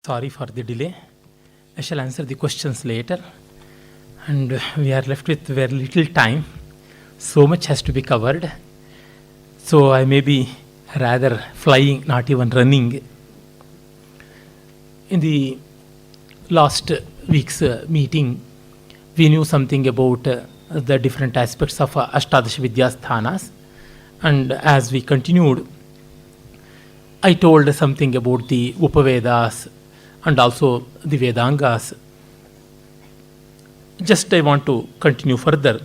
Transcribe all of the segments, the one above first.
Sorry for the delay. I shall answer the questions later. And we are left with very little time. So much has to be covered. So I may be rather flying, not even running. In the last week's meeting, we knew something about the different aspects of Ashtadash Vidyasthanas. And as we continued, I told something about the Upavedas and also the Vedangas. Just I want to continue further.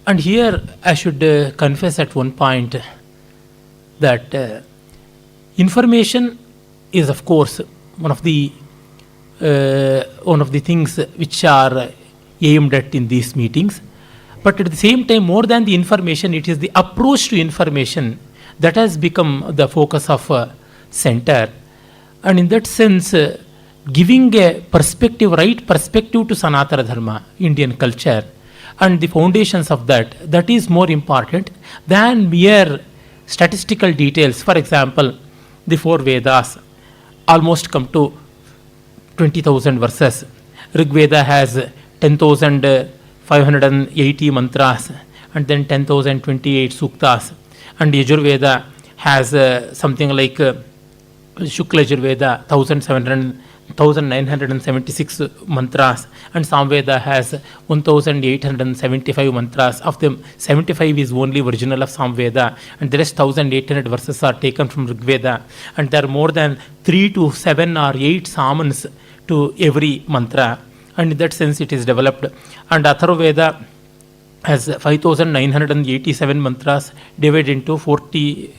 And here I should confess at one point that information is, of course, one of the things which are aimed at in these meetings. But at the same time, more than the information, it is the approach to information that has become the focus of center. And in that sense, giving a perspective, right perspective to Sanatana Dharma, Indian culture, and the foundations of that is more important than mere statistical details. For example, the four Vedas almost come to 20,000 verses. Rig Veda has 10,580 mantras and then 10,028 suktas. And Yajurveda has something like Shukla Yajurveda 1,976 mantras, and Samveda has 1,875 mantras. Of them, 75 is only original of Samveda, and the rest 1,800 verses are taken from Rig Veda. And there are more than 3 to 7 or 8 samans to every mantra, and in that sense it is developed. And Atharvaveda has 5,987 mantras divided into 40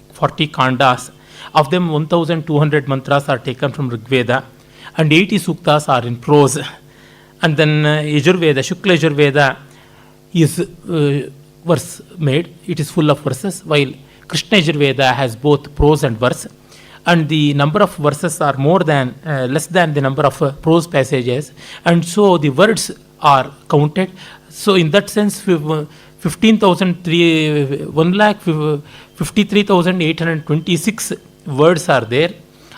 kandas. Of them, 1,200 mantras are taken from Rig Veda, and 80 suktas are in prose. And then Yajurveda, Shukla Yajurveda is verse made. It is full of verses, while Krishna Yajurveda has both prose and verse. And the number of verses are less than the number of prose passages, and so the words are counted. So in that sense, 1,53,826 words are there,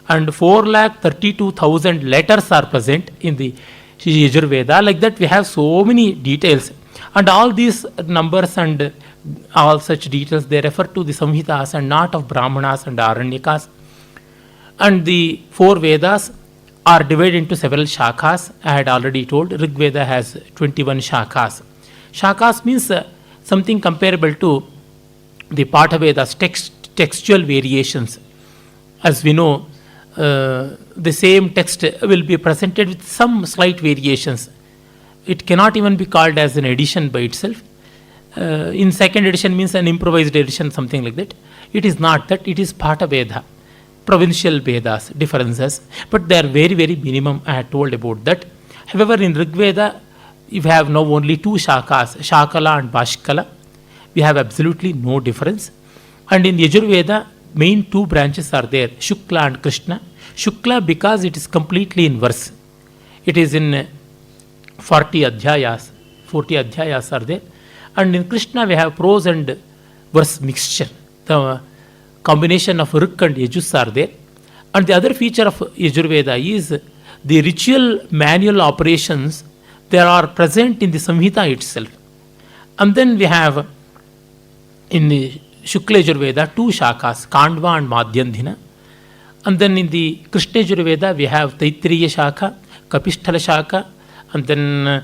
and 4,32,000 letters are present in the Yajurveda. Like that, we have so many details, and all these numbers and all such details, they refer to the Samhitas and not of Brahmanas and Aranyakas. And the four Vedas are divided into several shakhas. I had already told Rig Veda has 21 shakhas. Shakhas means something comparable to the Patha Vedas, textual variations. As we know, the same text will be presented with some slight variations. It cannot even be called as an edition by itself. In second edition means an improvised edition, something like that. It is not that, it is Patha Veda, provincial Vedas, differences, but they are very, very minimum. I had told about that. However, in Rig Veda, we have now only two shakhas, Shakala and Bashkala. We have absolutely no difference. And in Yajurveda, main two branches are there, Shukla and Krishna. Shukla because it is completely in verse. It is in 40 adhyayas. 40 adhyayas are there. And in Krishna, we have prose and verse mixture. The combination of Rik and Yajus are there. And the other feature of Yajurveda is the ritual manual operations. They are present in the Samhita itself. And then we have in the Shukla Yajurveda two shakhas, Kandva and Madhyandhina. And then in the Krishna Yajurveda we have Taittiriya Shakha, Kapisthala Shakha, and then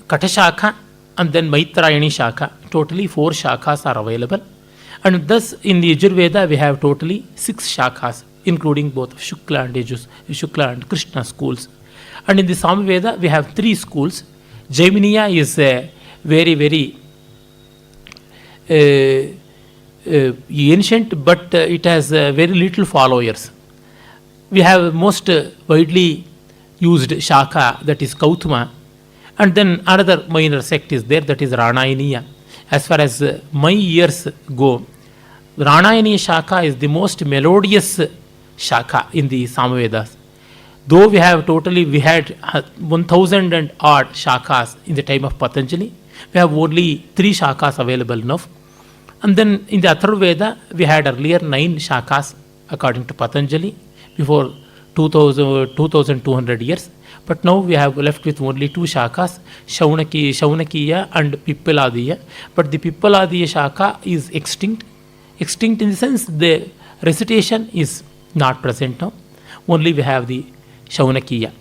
Kata Shakha, and then Maitrayani Shakha. Totally 4 shakhas are available. And thus in the Yajurveda we have totally 6 shakhas, including both Shukla and Yajus, Shukla and Krishna schools. And in the Samveda we have 3 schools. Jaiminiya is very, very ancient, but it has very little followers. We have most widely used Shakha, that is Kautuma, and then another minor sect is there, that is Ranayaniya. As far as my years go, Ranayaniya Shakha is the most melodious Shakha in the Samvedas. Though we had 1,000 and odd shakhas in the time of Patanjali, we have only 3 shakhas available now. And then in the Atharvaveda, we had earlier 9 shakhas according to Patanjali. before 2200 years. But now we have left with only two shakas, Shaunakiya and Pippaladiya. But the Pippaladiya shaka is extinct. Extinct in the sense the recitation is not present now. Only we have the Shaunakiya.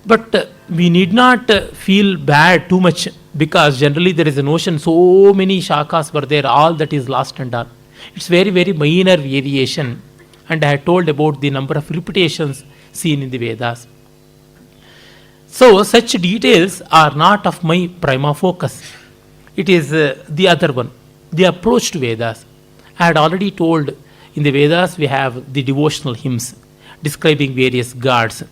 But we need not feel bad too much, because generally there is a notion so many shakas were there, all that is lost and done. It's very, very minor variation. And I had told about the number of repetitions seen in the Vedas. So such details are not of my prima focus. It is the other one, the approach to Vedas. I had already told in the Vedas we have the devotional hymns describing various gods.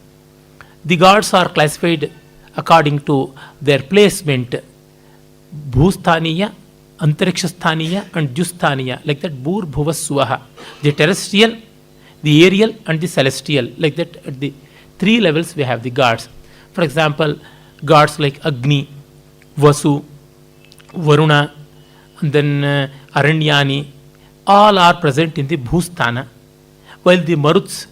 The gods are classified according to their placement, Bhusthaniya, Antarikshasthaniya and Dusthaniya, like that Bhur Bhuva Swaha, the terrestrial, the aerial and the celestial, like that at the three levels we have the gods. For example, gods like Agni, Vasu, Varuna, and then Aranyani, all are present in the Bhusthana, while the Maruts,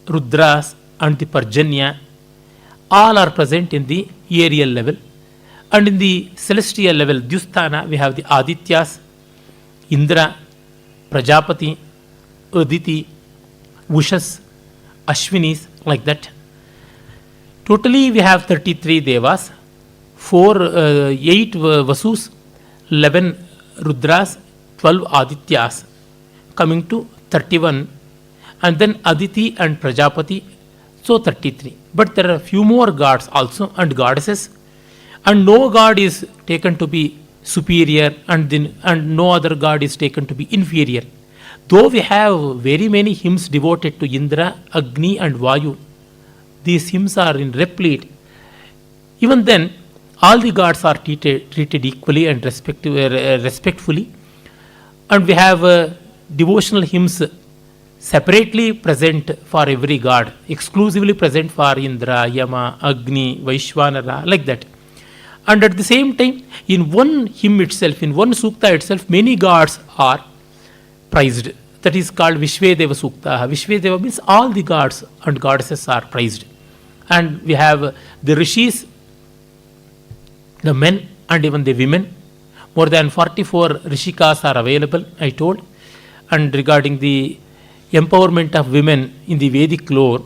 Rudras and the Parjanya all are present in the aerial level. And in the celestial level, Dusthana, we have the Adityas, Indra, Prajapati, Uditi, Ushas, Ashwinis, like that. Totally we have 33 Devas, 8 Vasus, 11 Rudras, 12 Adityas, coming to 31, and then Aditi and Prajapati, so 33. But there are a few more gods also and goddesses, and no god is taken to be superior and no other god is taken to be inferior. Though we have very many hymns devoted to Indra, Agni and Vayu, these hymns are in replete. Even then, all the gods are treated equally and respectfully. And we have devotional hymns separately present for every god, exclusively present for Indra, Yama, Agni, Vaishwanara, like that. And at the same time, in one hymn itself, in one sukta itself, many gods are praised. That is called Vishvedeva Sukta. Vishvedeva means all the gods and goddesses are praised. And we have the rishis, the men and even the women. More than 44 rishikas are available, I told. And regarding the empowerment of women in the Vedic lore,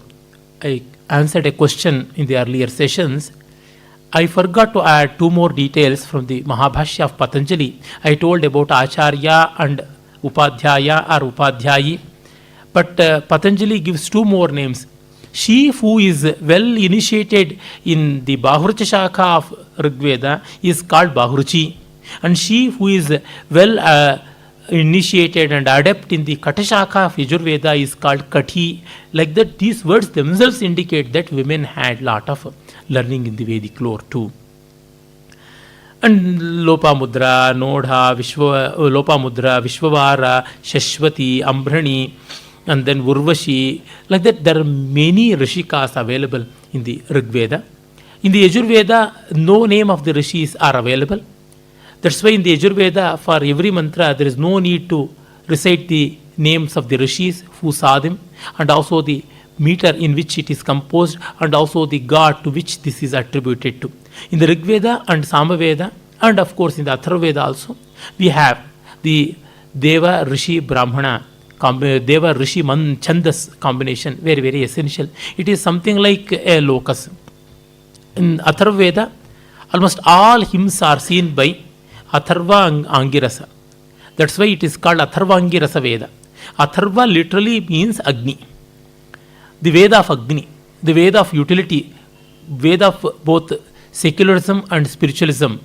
I answered a question in the earlier sessions. I forgot to add two more details from the Mahabhashya of Patanjali. I told about Acharya and Upadhyaya or Upadhyayi. But Patanjali gives two more names. She who is well initiated in the Bahurucha Shaka of Rigveda is called Bahuruchi. And she who is well initiated and adept in the Kata Shaka of Yajurveda is called Kathi. Like that, these words themselves indicate that women had lot of learning in the Vedic lore too. And Lopamudra, Nodha, Lopamudra, Vishwavara, Shashwati, Ambrani, and then Urvashi. Like that, there are many Rishikas available in the Rigveda. In the Yajurveda, no name of the Rishis are available. That's why in the Yajurveda, for every mantra, there is no need to recite the names of the Rishis who saw them, and also the meter in which it is composed, and also the god to which this is attributed to. In the Rigveda and Samaveda, and of course in the Atharvaveda also, we have the Deva Rishi Brahmana, Deva Rishi Chandas combination, very, very essential. It is something like a locus. In Atharvaveda, almost all hymns are seen by Atharva Angirasa. That's why it is called Atharva Angirasa Veda. Atharva literally means Agni. The Veda of Agni, the Veda of utility, Veda of both secularism and spiritualism.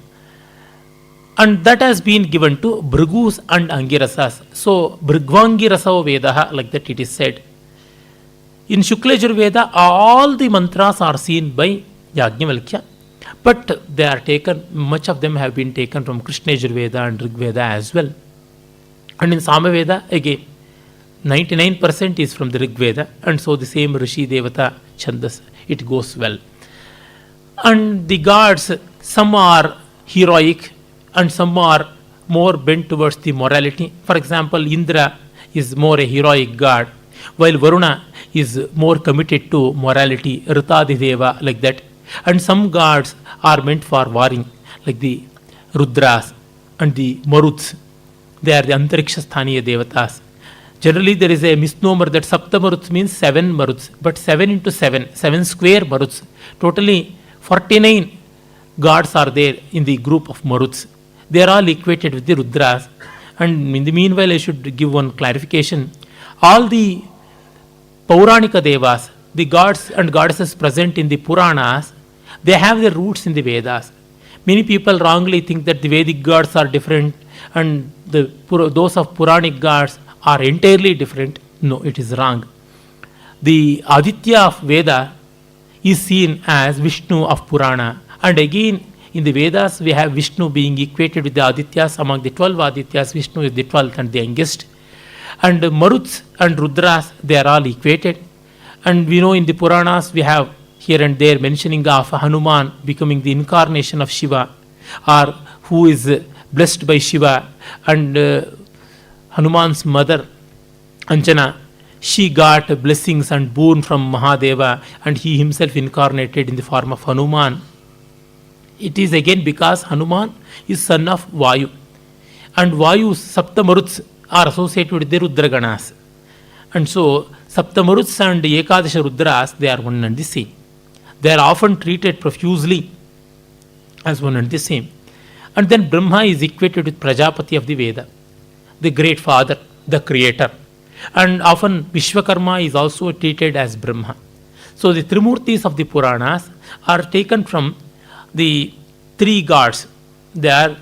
And that has been given to Bhrigus and Angirasas. So, Bhrigvangirasa Veda, like that it is said. In Shukla Yajurveda, all the mantras are seen by Yajnavalkya, but they are taken, much of them have been taken from Krishna Yajurveda and Rigveda as well. And in Samaveda, again, 99% is from the Rigveda, and so the same Rishi Devata Chandas, it goes well. And the gods, some are heroic and some are more bent towards the morality. For example, Indra is more a heroic god, while Varuna is more committed to morality, Ritadideva, like that. And some gods are meant for warring, like the Rudras and the Maruts. They are the Antariksha Sthaniya Devatas. Generally, there is a misnomer that Sapta Maruts means 7 Maruts, but 7 into 7, 7 square Maruts. Totally 49 gods are there in the group of Maruts. They are all equated with the Rudras. And in the meanwhile, I should give one clarification. All the Pauranika Devas, the gods and goddesses present in the Puranas, they have their roots in the Vedas. Many people wrongly think that the Vedic gods are different and those of Puranic gods are entirely different. No, it is wrong. The Aditya of Veda is seen as Vishnu of Purana. And again, in the Vedas, we have Vishnu being equated with the Adityas. Among the 12 Adityas, Vishnu is the 12th and the youngest. And Maruts and Rudras, they are all equated. And we know in the Puranas, we have here and there mentioning of Hanuman becoming the incarnation of Shiva, or who is blessed by Shiva. And Hanuman's mother, Anjana, she got blessings and boon from Mahadeva, and he himself incarnated in the form of Hanuman. It is again because Hanuman is son of Vayu. And Vayu's Saptamaruts are associated with the Rudraganas. And so, Saptamaruts and Ekadasha Rudras, they are one and the same. They are often treated profusely as one and the same. And then Brahma is equated with Prajapati of the Veda, the great father, the creator. And often Vishwakarma is also treated as Brahma. So the Trimurtis of the Puranas are taken from the 3 gods. They are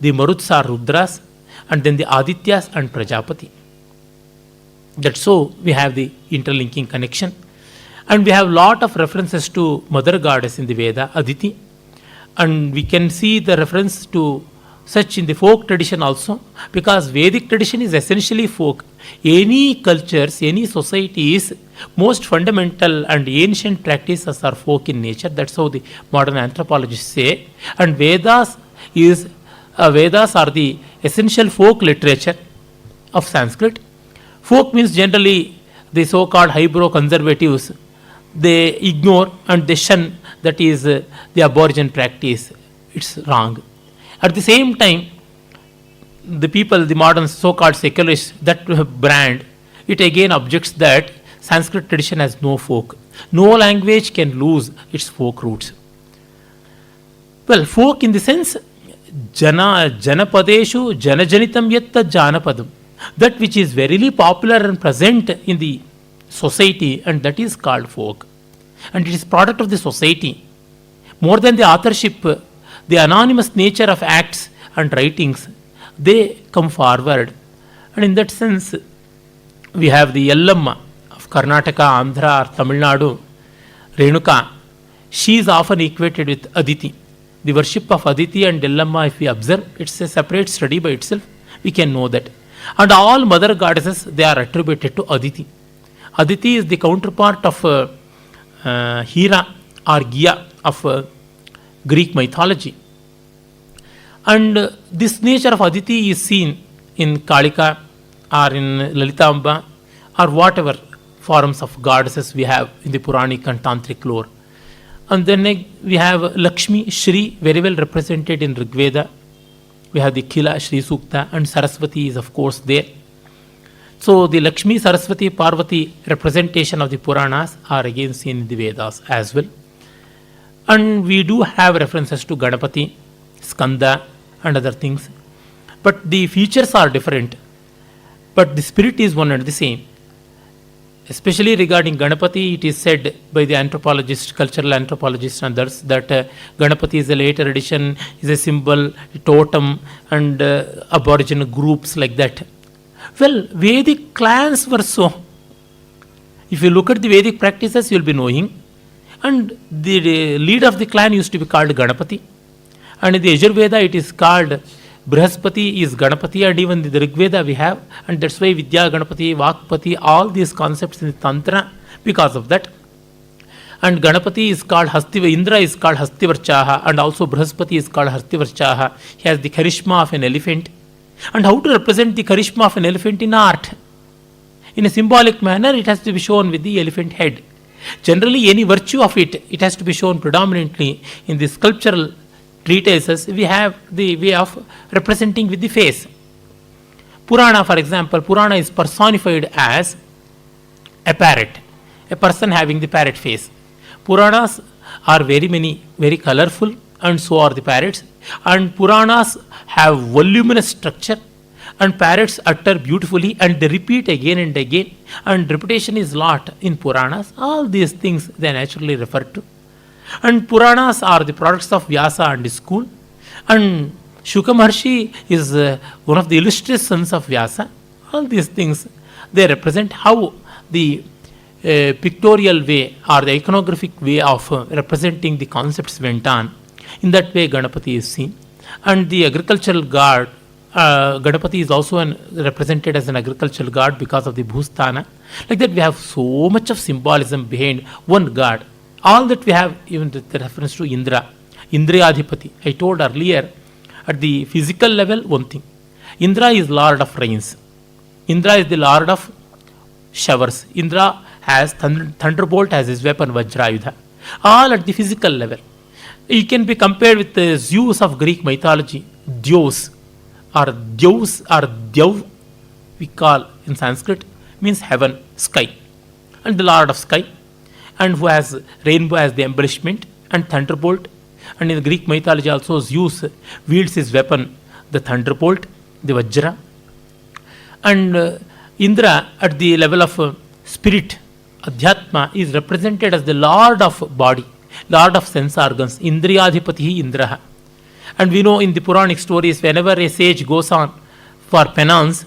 the Maruts or Rudras, and then the Adityas and Prajapati. That's so we have the interlinking connection. And we have lot of references to mother goddess in the Veda, Aditi. And we can see the reference to such in the folk tradition also, because Vedic tradition is essentially folk. Any cultures, any societies, most fundamental and ancient practices are folk in nature. That's how the modern anthropologists say. And Vedas are the essential folk literature of Sanskrit. Folk means generally the so-called highbrow conservatives. They ignore and they shun, that is the aborigine practice. It's wrong. At the same time, the people, the modern so-called secularists, that brand, it again objects that Sanskrit tradition has no folk. No language can lose its folk roots. Well, folk in the sense, janapadeshu janajanitam yatta janapadam. That which is verily popular and present in the society, and that is called folk. And it is product of the society. More than the authorship, the anonymous nature of acts and writings, they come forward. And in that sense, we have the Yellamma of Karnataka, Andhra, or Tamil Nadu, Renuka. She is often equated with Aditi. The worship of Aditi and Yellamma, if we observe, it's a separate study by itself. We can know that. And all mother goddesses, they are attributed to Aditi. Aditi is the counterpart of Hera or Gia of Greek mythology. And this nature of Aditi is seen in Kalika or in Lalitamba or whatever forms of goddesses we have in the Puranic and Tantric lore. And then we have Lakshmi, Shri, very well represented in Rigveda. We have the Khila, Shri Sukta, and Saraswati is of course there. So the Lakshmi, Saraswati, Parvati representation of the Puranas are again seen in the Vedas as well. And we do have references to Ganapati, Skanda, and other things. But the features are different. But the spirit is one and the same. Especially regarding Ganapati, it is said by the anthropologists, cultural anthropologists and others, that Ganapati is a later addition, is a symbol, a totem, and aboriginal groups like that. Well, Vedic clans were so. If you look at the Vedic practices, you will be knowing. And the leader of the clan used to be called Ganapati. And in the Yajurveda, it is called Brihaspati is Ganapati, and even the Rigveda we have, and that's why Vidya Ganapati, Vakpati, all these concepts in the Tantra, because of that. And Ganapati is called Indra is called Hastivarchaha, and also Brihaspati is called Hastivarchaha. He has the charisma of an elephant. And how to represent the charisma of an elephant in art? In a symbolic manner, it has to be shown with the elephant head. Generally, any virtue of it, it has to be shown predominantly in the sculptural treatises. We have the way of representing with the face. Purana, for example, Purana is personified as a parrot, a person having the parrot face. Puranas are very many, very colorful, and so are the parrots. And Puranas have voluminous structure, and parrots utter beautifully, and they repeat again and again, and repetition is lot in Puranas. All these things they naturally refer to. And Puranas are the products of Vyasa and his school. And Shuka Maharshi is one of the illustrious sons of Vyasa. All these things, they represent how the pictorial way or the iconographic way of representing the concepts went on. In that way, Ganapati is seen. And the agricultural god, Ganapati is also represented as an agricultural god because of the Bhustana. Like that, we have so much of symbolism behind one god. All that we have, even with the reference to Indra, Indriyadhipati. I told earlier, at the physical level, one thing. Indra is lord of rains. Indra is the lord of showers. Indra has thunderbolt as his weapon, Vajrayudha. All at the physical level. He can be compared with the Zeus of Greek mythology, Dios or Dyav, we call in Sanskrit, means heaven, sky, and the lord of sky, and who has rainbow as the embellishment, and thunderbolt. And in the Greek mythology also, Zeus wields his weapon, the thunderbolt, the Vajra. And Indra, at the level of spirit, Adhyatma, is represented as the lord of body, lord of sense organs, Indriyadhipati Indraha. And we know in the Puranic stories, whenever a sage goes on for penance,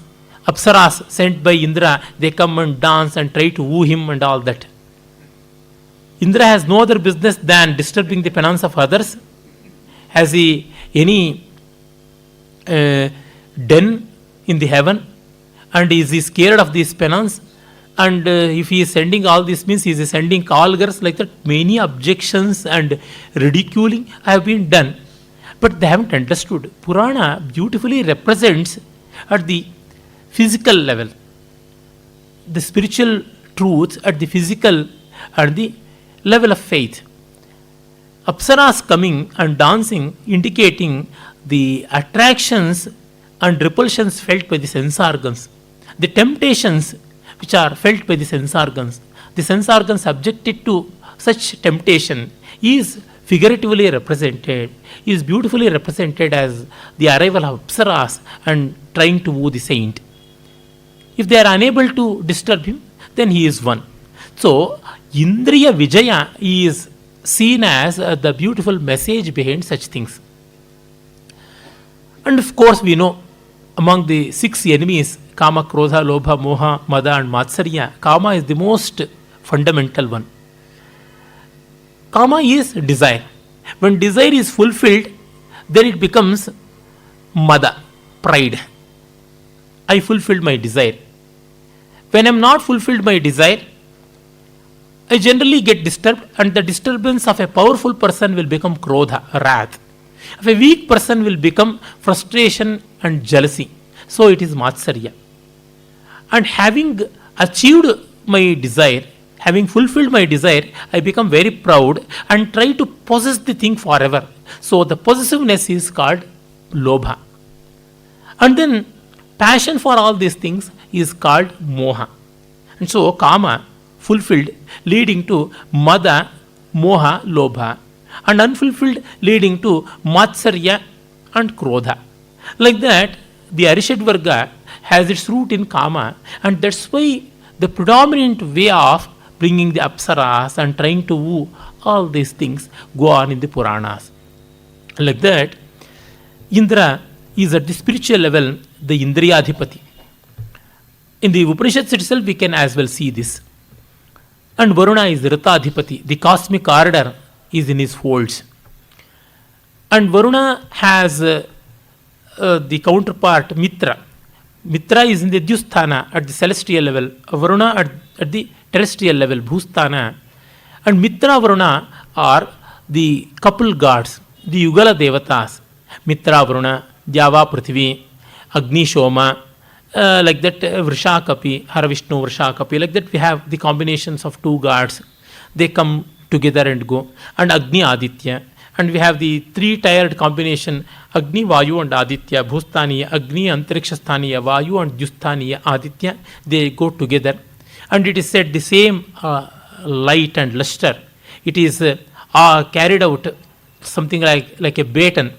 Apsaras sent by Indra, they come and dance and try to woo him and all that. Indra has no other business than disturbing the penance of others. Has he any den in the heaven? And is he scared of this penance? And if he is sending all this, means he is sending callgirls, like that. Many objections and ridiculing have been done, but they haven't understood. Purana beautifully represents at the physical level the spiritual truths at the physical and the level of faith. Apsaras coming and dancing, indicating the attractions and repulsions felt by the sense organs, the temptations which are felt by the sense organs. The sense organs subjected to such temptation is figuratively represented, is beautifully represented as the arrival of Apsaras and trying to woo the saint. If they are unable to disturb him, then he is one. So, Indriya Vijaya is seen as the beautiful message behind such things. And of course, we know among the 6 enemies, Kama, Krodha, Lobha, Moha, Mada and Matsarya, Kama is the most fundamental one. Kama is desire. When desire is fulfilled, then it becomes Mada, pride. I fulfilled my desire. When I am not fulfilled my desire, I generally get disturbed, and the disturbance of a powerful person will become Krodha, wrath. Of a weak person will become frustration and jealousy. So it is Matsarya. And having achieved my desire, having fulfilled my desire, I become very proud and try to possess the thing forever. So the possessiveness is called Lobha. And then passion for all these things is called Moha. And so Kama, fulfilled, leading to Mada, Moha, Lobha, and unfulfilled, leading to Matsarya and Krodha. Like that, the Arishad Varga has its root in Kama, and that's why the predominant way of bringing the Apsaras and trying to woo all these things go on in the Puranas. Like that, Indra is at the spiritual level the Indriyadhipati. In the Upanishads itself, we can as well see this. And Varuna is Ritadhipati, the cosmic order is in his folds. And Varuna has the counterpart Mitra. Mitra is in the Dhyusthana at the celestial level, Varuna at the terrestrial level, Bhusthana. And Mitra Varuna are the couple gods, the Yugala Devatas. Mitra Varuna, Java Prithvi, Agni Shoma, like that Vrishakapi, Haravishnu, Vrishakapi, like that we have the combinations of two gods. They come together and go. And Agni Aditya. And we have the three-tiered combination Agni, Vayu and Aditya, Bhustaniya, Agni, Antarikshasthaniya, Vayu and Dusthaniya, Aditya. They go together. And it is said the same light and luster. It is carried out something like a baton.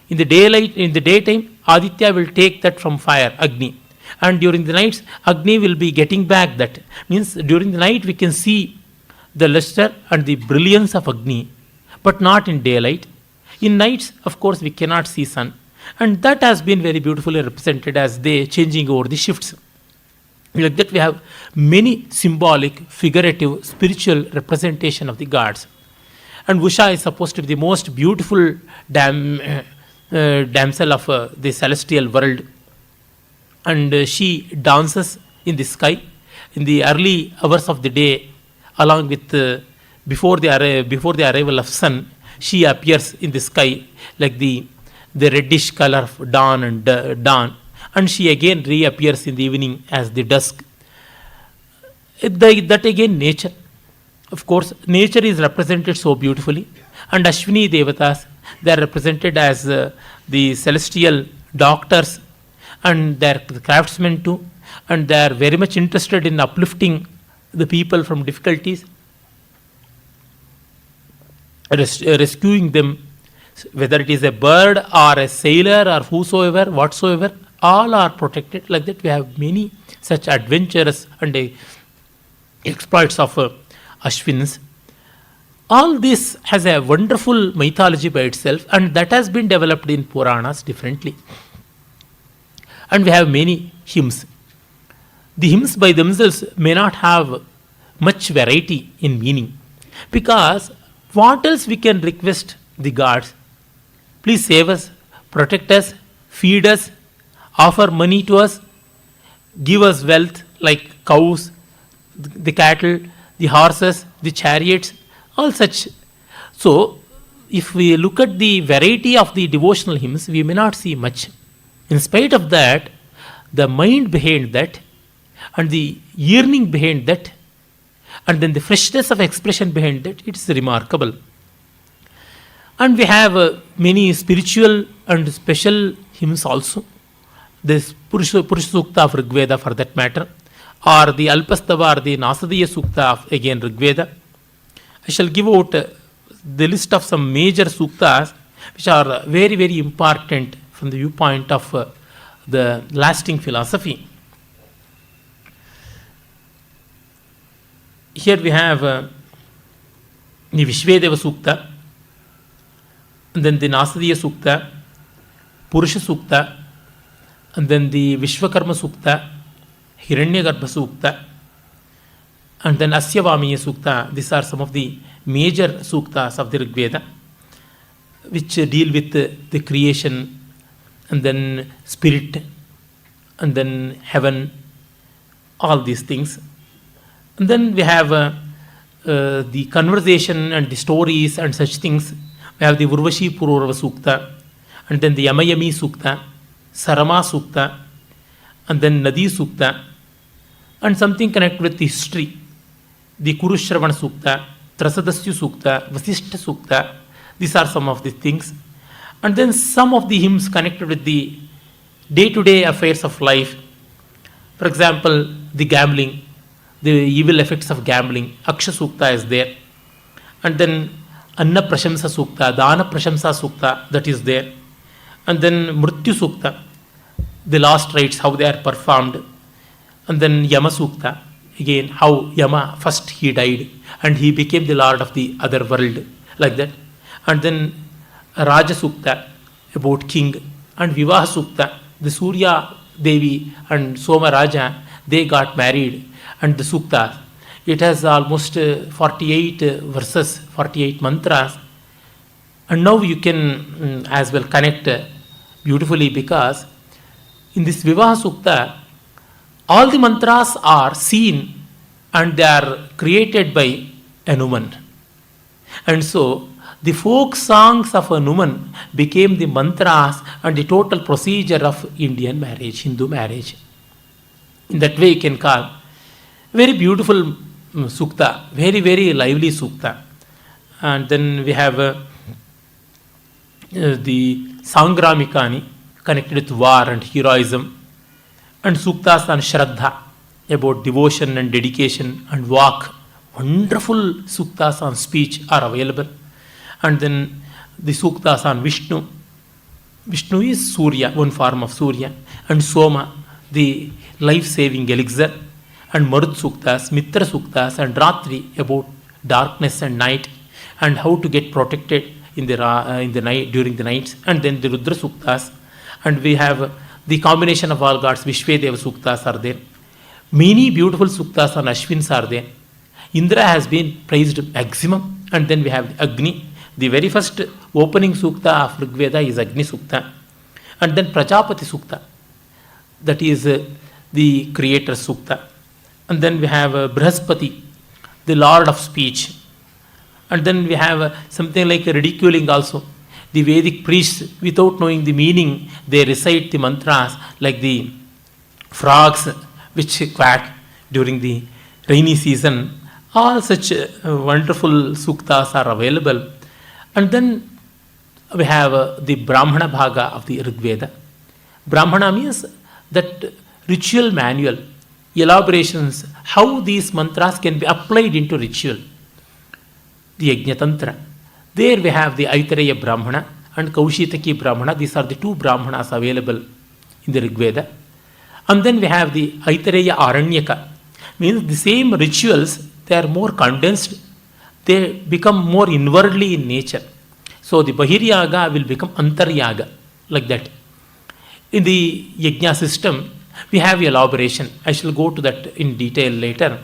In the daylight, in the daytime, Aditya will take that from fire, Agni. And during the nights, Agni will be getting back that. Means during the night we can see the luster and the brilliance of Agni, but not in daylight. In nights, of course, we cannot see sun. And that has been very beautifully represented as they changing over the shifts. Like that we have many symbolic, figurative, spiritual representation of the gods. And Usha is supposed to be the most beautiful damsel of the celestial world. And she dances in the sky in the early hours of the day, along with before the arrival of sun. She appears in the sky like the reddish color of dawn, and she again reappears in the evening as the dusk. That again nature. Of course, nature is represented so beautifully, and Ashwini Devatas, they are represented as the celestial doctors, and they are craftsmen too, and they are very much interested in uplifting the people from difficulties, rescuing them, whether it is a bird or a sailor or whosoever, whatsoever, all are protected. Like that we have many such adventures and exploits of Ashwins. All this has a wonderful mythology by itself, and that has been developed in Puranas differently. And we have many hymns. The hymns by themselves may not have much variety in meaning, because what else we can request the gods? Please save us, protect us, feed us, offer money to us, give us wealth like cows, the cattle, the horses, the chariots, all such. So, if we look at the variety of the devotional hymns, we may not see much. In spite of that, the mind behind that, and the yearning behind that, and then the freshness of expression behind that, it is remarkable. And we have many spiritual and special hymns also. This Purusha Sukta of Rigveda, for that matter, or the Alpastava or the Nasadiya Sukta of again Rigveda. I shall give out the list of some major suktas which are very, very important from the viewpoint of the lasting philosophy. Here we have the Vishvedeva Sukta, and then the Nasadiya Sukta, Purusha Sukta, and then the Vishwakarma Sukta, Hiranyagarbha Sukta, and then Asyavamiya Sukta. These are some of the major suktas of the Rigveda, which deal with the creation, and then spirit, and then heaven, all these things. And then we have the conversation and the stories and such things. We have the Urvashi Pururava Sukta, and then the Yamayami Sukta, Sarama Sukta, and then Nadi Sukta, and something connected with the history, the Kurushravana Sukta, Trasadasya Sukta, Vasishtha Sukta. These are some of the things. And then some of the hymns connected with the day-to-day affairs of life. For example, the gambling, the evil effects of gambling, Aksha Sukta is there. And then Anna Prashamsa Sukta, Dana Prashamsa Sukta, that is there. And then Mrityu Sukta, the last rites, how they are performed. And then Yama Sukta, again, how Yama first he died and he became the lord of the other world, like that. And then Raja Sukta, about king. And Vivaha Sukta, the Surya Devi and Soma Raja, they got married. And the Sukta, it has almost 48 verses, 48 mantras. And now you can as well connect beautifully, because in this Vivaha Sukta, all the mantras are seen and they are created by a woman. And so the folk songs of a woman became the mantras and the total procedure of Indian marriage, Hindu marriage. In that way you can call. Very beautiful sukta, very, very lively sukta. And then we have the Sangramikani, connected with war and heroism, and suktas on Shraddha, about devotion and dedication and walk. Wonderful suktas on speech are available. And then the suktas on Vishnu. Vishnu is Surya, one form of Surya, and Soma, the life-saving elixir, and Marut suktas, Mitra suktas, and Ratri, about darkness and night, and how to get protected in the night, during the nights, and then the Rudra suktas, and we have the combination of all gods, Vishvedeva suktas are there. Many beautiful suktas on Ashwins are there. Indra has been praised maximum, and then we have Agni. The very first opening sukta of Rig Veda is Agni sukta, and then Prajapati sukta, that is the creator sukta, and then we have Brihaspati, the lord of speech, and then we have something like ridiculing also. The Vedic priests, without knowing the meaning, they recite the mantras like the frogs which quack during the rainy season. All such wonderful suktas are available. And then we have the Brahmana Bhaga of the Rig Veda. Brahmana means that ritual manual, elaborations, how these mantras can be applied into ritual. The Yajna Tantra. There we have the Aitareya Brahmana and Kaushitaki Brahmana. These are the two Brahmanas available in the Rig Veda. And then we have the Aitareya Aranyaka. Means the same rituals, they are more condensed. They become more inwardly in nature. So the Bahiryaga will become Antaryaga, like that. In the Yajna system, we have elaboration. I shall go to that in detail later.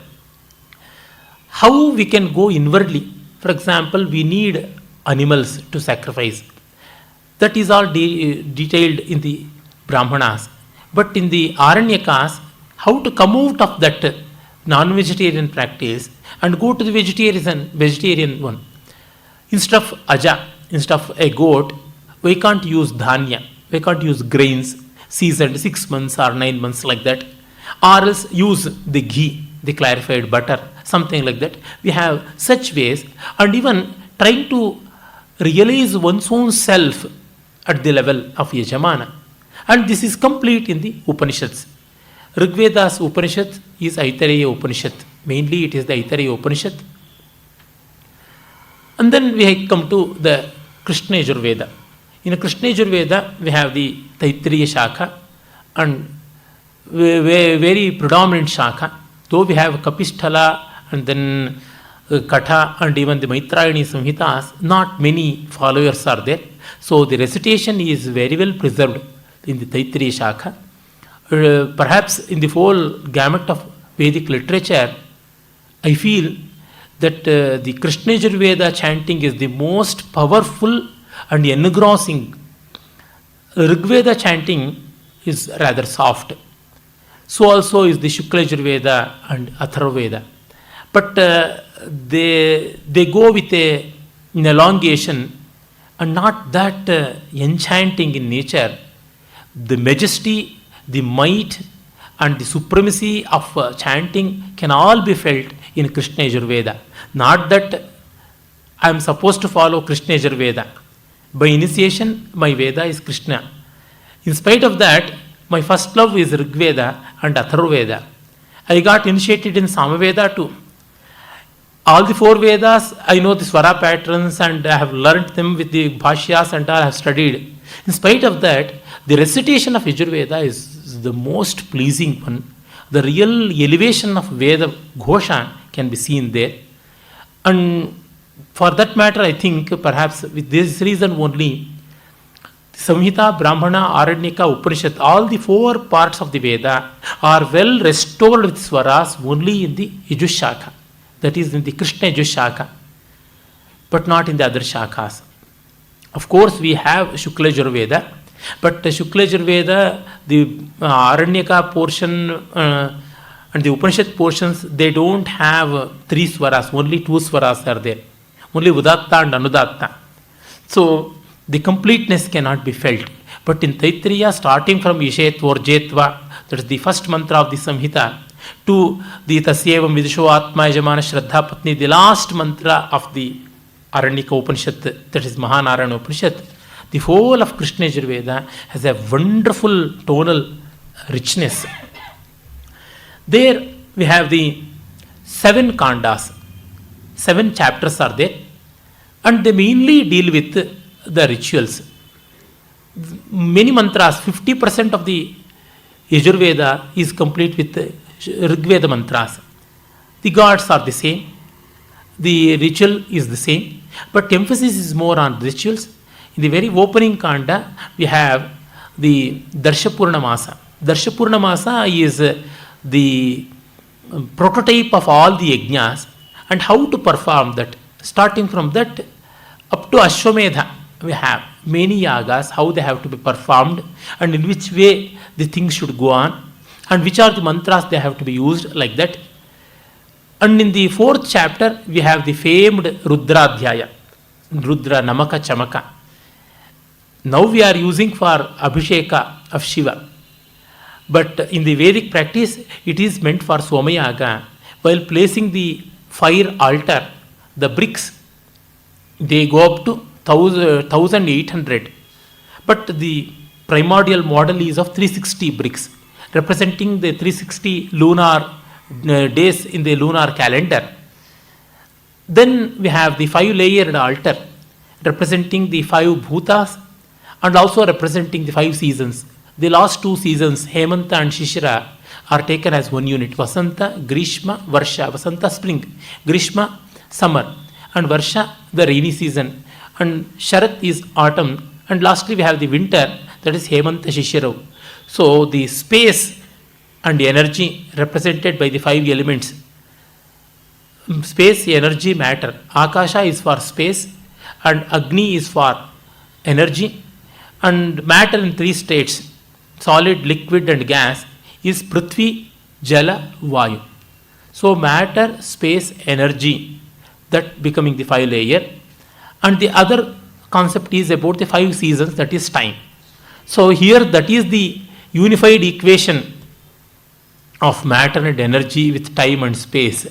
How we can go inwardly. For example, we need animals to sacrifice. That is all detailed in the Brahmanas. But in the Aranyakas, how to come out of that non-vegetarian practice and go to the vegetarian one. Instead of aja, instead of a goat, we can't use dhanya, we can't use grains, seasoned 6 months or 9 months like that, or else use the ghee, the clarified butter, something like that. We have such ways, and even trying to realize one's own self at the level of Yajamana. And this is complete in the Upanishads. Rig Veda's Upanishad is Aitareya Upanishad. Mainly it is the Aitareya Upanishad. And then we come to the Krishna Yajurveda. In Krishna Yajurveda, we have the Taittiriya Shakha and very predominant Shakha. Though we have Kapisthala and then Katha and even the Maitrayani Samhitas, not many followers are there. So the recitation is very well preserved in the Taittiriya Shakha. Perhaps in the whole gamut of Vedic literature, I feel that the Krishna Yajurveda chanting is the most powerful and engrossing. Rigveda chanting is rather soft. So also is the Shukla Yajurveda and Atharvaveda. But they go with an elongation and not that enchanting in nature. The majesty, the might and the supremacy of chanting can all be felt in Krishna Yajurveda. Not that I am supposed to follow Krishna Yajurveda. By initiation, my Veda is Krishna. In spite of that, my first love is Rigveda and Atharvaveda. I got initiated in Samaveda too. All the 4 Vedas, I know the Swara patterns and I have learnt them with the Bhashyas and I have studied. In spite of that, the recitation of Yajurveda is the most pleasing one. The real elevation of Veda Ghosha can be seen there. And for that matter, I think perhaps with this reason only, Samhita, Brahmana, Aranyaka, Upanishad, all the 4 parts of the Veda are well restored with Swaras only in the Yajushaka. That is in the Krishna Yajushaka, but not in the other Shakas. Of course, we have Shukla Yajurveda, but Shukla Yajurveda, the Aranyaka portion and the Upanishad portions, they don't have 3 Swaras, only 2 Swaras are there. Only Udatta and Anudatta. So, the completeness cannot be felt. But in Taittiriya, starting from Ishet, Vorjetva, that is the first mantra of the Samhita, to the Tasyevam Vidusho Atma Yajamana Shraddha Patni, the last mantra of the Aranyaka Upanishad, that is Mahanarayana Upanishad. The whole of Krishna Yajurveda has a wonderful tonal richness. There we have the 7 kandas, 7 chapters are there, and they mainly deal with the rituals. Many mantras, 50% of the Yajurveda is complete with Rigveda mantras. The gods are the same, the ritual is the same, but emphasis is more on rituals. In the very opening kanda, we have the Darshapurnamasa. Darshapurnamasa is the prototype of all the yajnas and how to perform that. Starting from that up to Ashwamedha, we have many yagas, how they have to be performed and in which way the things should go on and which are the mantras they have to be used, like that. And in the 4th chapter, we have the famed Rudradhyaya, Rudra Namaka Chamaka. Now we are using for Abhisheka of Shiva. But in the Vedic practice, it is meant for Somayaga. While placing the fire altar, the bricks, they go up to 1800. But the primordial model is of 360 bricks, representing the 360 lunar days in the lunar calendar. Then we have the 5-layered altar, representing the 5 bhutas and also representing the 5 seasons. The last 2 seasons, Hemanta and Shishira, are taken as one unit. Vasanta, Grishma, Varsha. Vasanta, spring. Grishma, summer. And Varsha, the rainy season. And Sharat is autumn. And lastly, we have the winter, that is Hemanta, Shishira. So the space and energy represented by the 5 elements. Space, energy, matter. Akasha is for space and Agni is for energy. And matter in 3 states, solid, liquid and gas, is Prithvi, Jala, Vayu. So matter, space, energy, that becoming the 5-layer. And the other concept is about the 5 seasons, that is time. So here that is the unified equation of matter and energy with time and space.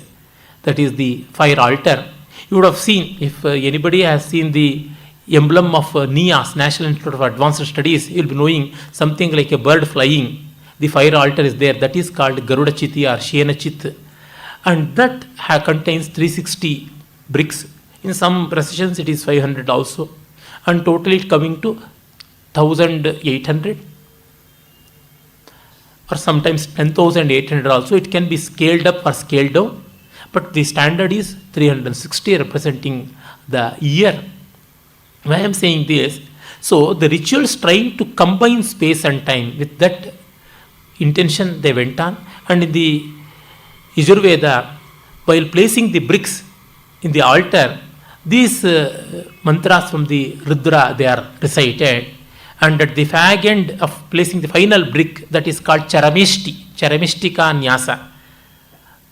That is the fire altar. You would have seen, if anybody has seen the emblem of NIAS, National Institute of Advanced Studies, you will be knowing something like a bird flying. The fire altar is there. That is called Garuda Chiti or Shena Chit. And that contains 360 bricks. In some precisions it is 500 also. And totally it coming to 1800 or sometimes 10,800 also. It can be scaled up or scaled down. But the standard is 360, representing the year. Why I am saying this? So the rituals trying to combine space and time, with that intention they went on. And in the Yajurveda, while placing the bricks in the altar, these mantras from the Rudra, they are recited. And at the fag end of placing the final brick, that is called Charameshti, Charameshtika Nyasa.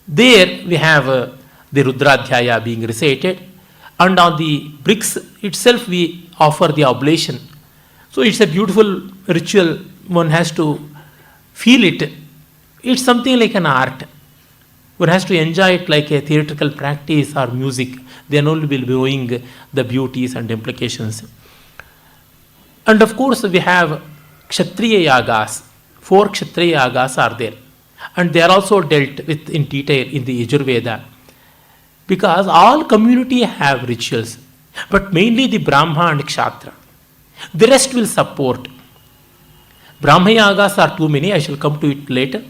There we have the Rudradhyaya being recited. And on the bricks itself we offer the oblation. So it's a beautiful ritual. One has to feel it. It's something like an art. One has to enjoy it like a theatrical practice or music. Then only will be knowing the beauties and implications. And of course we have Kshatriya Yagas. 4 Kshatriya Yagas are there. And they are also dealt with in detail in the Yajurveda. Because all community have rituals, but mainly the Brahma and Kshatriya. The rest will support. Brahma Yagas are too many, I shall come to it later.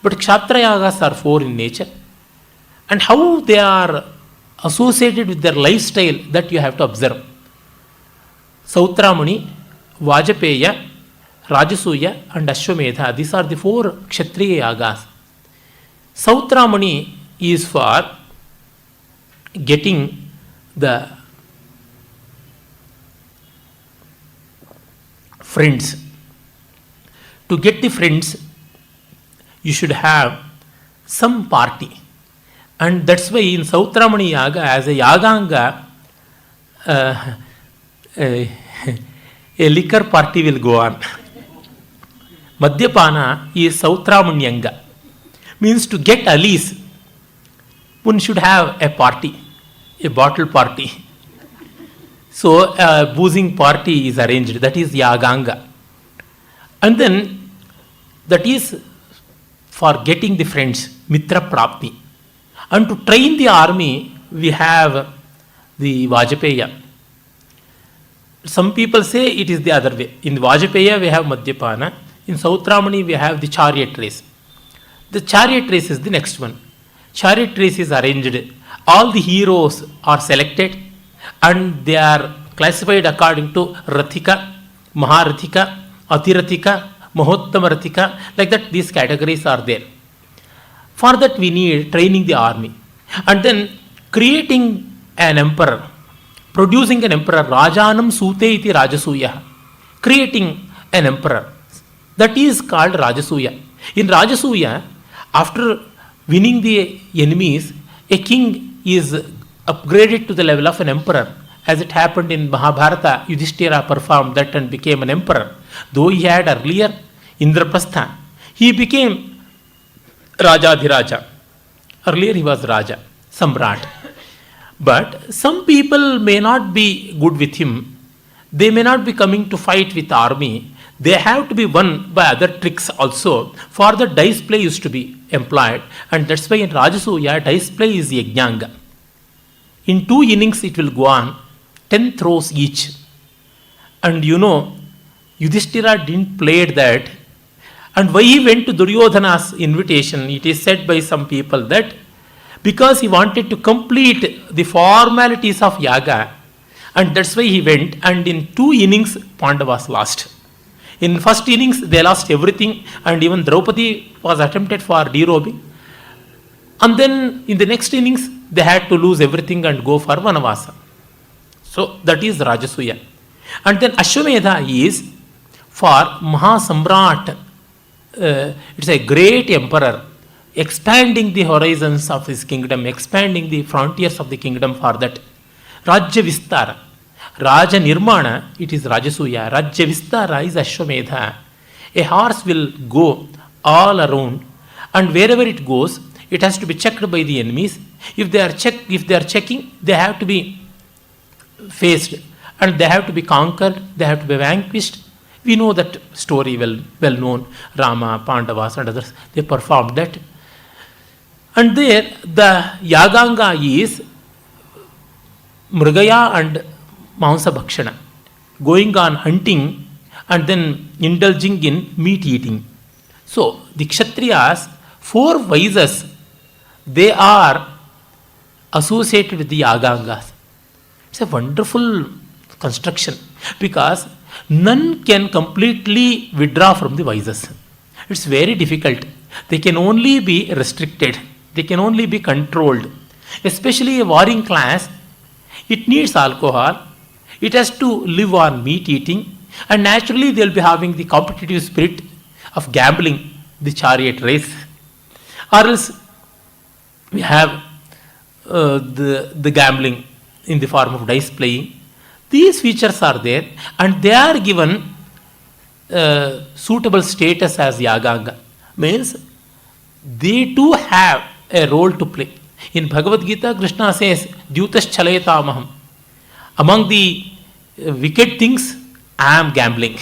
But Kshatriya Yagas are 4 in nature. And how they are associated with their lifestyle, that you have to observe. Sautramani, Vajapeya, Rajasuya and Ashwamedha, these are the 4 Kshatriya Yagas. Sautramani is for getting the friends. To get the friends, you should have some party. And that's why in Sautramani Yaga, as a Yaganga, a liquor party will go on. Madhyapana is Sautramanyanga. Means to get Alice, one should have a party, a bottle party. So a boozing party is arranged. That is Yaganga. And then that is for getting the friends, Mitra Prapti. And to train the army, we have the Vajapeya. Some people say it is the other way. In Vajapeya, we have Madhyapana. In Sautramani, we have the chariot race. The chariot race is the next one. Chariot race is arranged. All the heroes are selected and they are classified according to Rathika, Maharathika, Atirathika, Mahottama Rathika. Like that, these categories are there. For that, we need training the army. And then creating an emperor, producing an emperor, Rajanam Sute iti Rajasuya, creating an emperor. That is called Rajasuya. In Rajasuya, after winning the enemies, a king is upgraded to the level of an emperor. As it happened in Mahabharata, Yudhishthira performed that and became an emperor. Though he had earlier Indraprastha, he became Rajadhiraja. Earlier he was Raja, Samrat. But some people may not be good with him. They may not be coming to fight with army. They have to be won by other tricks also. For the dice play used to be employed. And that's why in Rajasuya, dice play is Yajnanga. In 2 innings it will go on, 10 throws each. And Yudhishthira didn't play that. And why he went to Duryodhana's invitation, it is said by some people that because he wanted to complete the formalities of Yaga, and that's why he went, and in 2 innings Pandavas lost. In first innings they lost everything, and even Draupadi was attempted for derobing. And then in the next innings they had to lose everything and go for Vanavasa. So that is Rajasuya. And then Ashwamedha is for Mahasamrat. It's a great emperor, expanding the horizons of his kingdom, expanding the frontiers of the kingdom for that. Rajya Vistara. Raja Nirmana, it is Rajasuya. Rajya Vistara is Ashwamedha. A horse will go all around, and wherever it goes, it has to be checked by the enemies. If they are checking, they have to be faced, and they have to be conquered, they have to be vanquished. We know that story well known. Rama, Pandavas and others, they performed that. And there the Yaganga is Mrigaya and Mansa Bhakshana, going on hunting and then indulging in meat eating. So the Kshatriyas, 4 vices, they are associated with the Yagangas. It's a wonderful construction because none can completely withdraw from the vices. It's very difficult. They can only be restricted. They can only be controlled. Especially a warring class, it needs alcohol. It has to live on meat eating, and naturally they will be having the competitive spirit of gambling, the chariot race. Or else we have the gambling in the form of dice playing. These features are there, and they are given suitable status as Yaganga. Means they too have a role to play. In Bhagavad Gita, Krishna says, Dyutas Chalayatamaham. Among the wicked things, I am gambling.